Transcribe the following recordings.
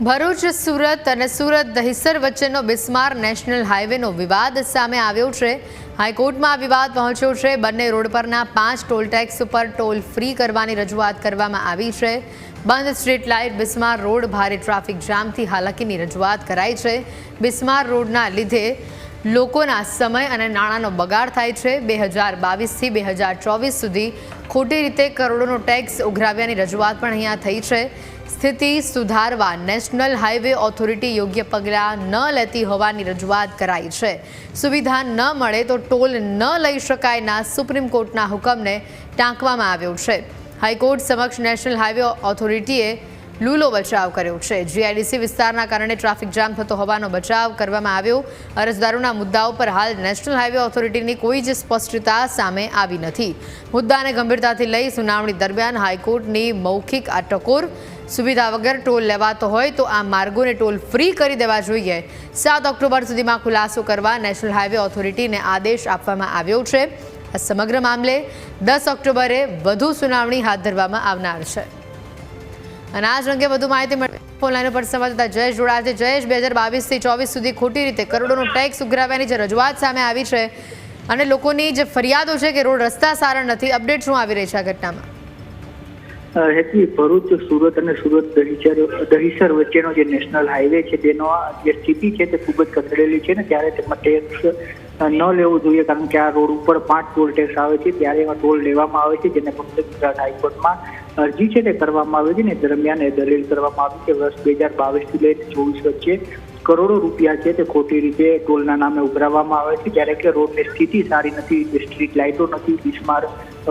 ભરૂચ સુરત અને સુરત દહીસર વચ્ચેનો બિસ્માર નેશનલ હાઈવેનો વિવાદ સામે આવ્યો છે। હાઈકોર્ટમાં આ વિવાદ પહોંચ્યો છે। બંને રોડ પરના 5 ટોલ ટેક્સ ઉપર ટોલ ફ્રી કરવાની રજૂઆત કરવામાં આવી છે। બંધ સ્ટ્રીટ લાઇટ, બિસ્માર રોડ, ભારે ટ્રાફિક જામથી હાલાકીની રજૂઆત કરાઈ છે। બિસ્માર રોડના લીધે લોકોના સમય અને નાણાંનો બગાડ થાય છે। 2022થી 2024 સુધી ખોટી રીતે કરોડોનો ટેક્સ ઉઘરાવ્યાની રજૂઆત પણ અહીંયા થઈ છે। સ્થિતિ સુધારવા નેશનલ હાઈવે ઓથોરિટી યોગ્ય પગલાં ન લેતી હોવાની રજૂઆત કરાઈ છે। સુવિધા ન મળે તો ટોલ ન લઈ શકાયના સુપ્રીમ કોર્ટના હુકમને ટાંકવામાં આવ્યો છે। હાઈકોર્ટ સમક્ષ નેશનલ હાઈવે ઓથોરિટીએ લૂલો બચાવ કર્યો છે। જીઆઈડીસી વિસ્તારના કારણે ટ્રાફિક જામ થતો હોવાનો બચાવ કરવામાં આવ્યો। અરજદારોના મુદ્દાઓ પર હાલ નેશનલ હાઈવે ઓથોરિટીની કોઈ જ સ્પષ્ટતા સામે આવી નથી। મુદ્દાને ગંભીરતાથી લઈ સુનાવણી દરમિયાન હાઈકોર્ટની મૌખિક આ ટકોર, સુવિધા વગર ટોલ લેવાતો હોય તો આ માર્ગોને ટોલ ફ્રી કરી દેવા જોઈએ। 7 ઓક્ટોબર સુધીમાં ખુલાસો કરવા નેશનલ હાઈવે ઓથોરિટીને આદેશ આપવામાં આવ્યો છે। આ સમગ્ર મામલે 10 ઓક્ટોબરે વધુ સુનાવણી હાથ ધરવામાં આવનાર છે। અને આ જ અંગે વધુ માહિતી મળે ફોનલાઈન પર સંવાદદાતા જયેશ જોડાશે। જયેશ, 2022થી 24 સુધી ખોટી રીતે કરોડોનો ટેક્સ ઉઘરાવ્યાની જે રજૂઆત સામે આવી છે અને લોકોની જે ફરિયાદો છે કે રોડ રસ્તા સારા નથી, અપડેટ શું આવી રહી છે આ ઘટનામાં? હેતવી, ભરૂચ સુરત અને સુરત દહીસર વચ્ચેનો જે નેશનલ હાઈવે છે તેનો જે સ્થિતિ છે તે ખૂબ જ કથળેલી છે ને ત્યારે તેમાં ટેક્સ ન લેવું જોઈએ, કારણ કે આ રોડ ઉપર 5 ટોલ ટેક્સ આવે છે ત્યારે એમાં ટોલ લેવામાં આવે છે, જેને પગલે ગુજરાત હાઈકોર્ટમાં અરજી છે તે કરવામાં આવી છે। ને દરમિયાન એ દલીલ કરવામાં આવી કે વર્ષ 2022થી લઈને 24 વચ્ચે કરોડો રૂપિયા છે તે ખોટી રીતે ટોલના નામે ઉઘરાવવામાં આવે છે, જ્યારે કે રોડની સ્થિતિ સારી નથી, સ્ટ્રીટ લાઇટો નથી, બિસ્માર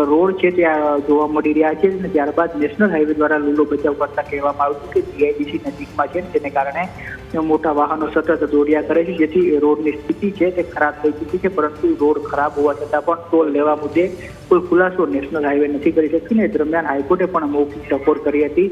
રોડ છે ત્યાં જોવા મળી રહ્યા છે। અને ત્યારબાદ નેશનલ હાઈવે દ્વારા લૂલો બચાવ કરતા કહેવામાં આવ્યું કે જીઆઈડીસી નજીકમાં છે, તેને કારણે મોટા વાહનો સતત દોડ્યા કરે છે, જેથી રોડની સ્થિતિ છે તે ખરાબ થઈ ચૂકી છે। પરંતુ રોડ ખરાબ હોવા છતાં પણ ટોલ લેવા મુદ્દે કોઈ ખુલાસો નેશનલ હાઈવે નથી કરી શકતી। ને દરમિયાન હાઈકોર્ટે પણ મૌખિક ટકોર કરી હતી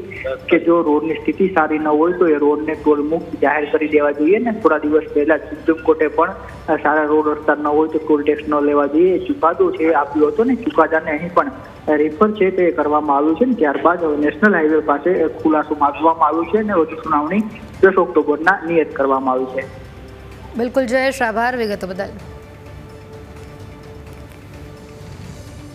કે જો રોડની સ્થિતિ સારી ન હોય તો એ રોડને ટોલ મુક્ત જાહેર કરી દેવા જોઈએ। ને થોડા દિવસ પહેલા સુપ્રીમ કોર્ટે પણ સારા રોડ રસ્તા ન હોય તો ટોલ ટેક્સ ન લેવા જોઈએ ચુકાદો છે આપ્યો હતો ને ચુકાદાને અહીં પણ રેફર છે તે કરવામાં આવ્યું છે। ને ત્યારબાદ નેશનલ હાઈવે પાસે ખુલાસો માંગવામાં આવ્યો છે અને વધુ સુનાવણી 10 ઓક્ટોબરના નિયત કરવામાં આવી છે। બિલકુલ જયેશ, આભાર વિગતો બદલ।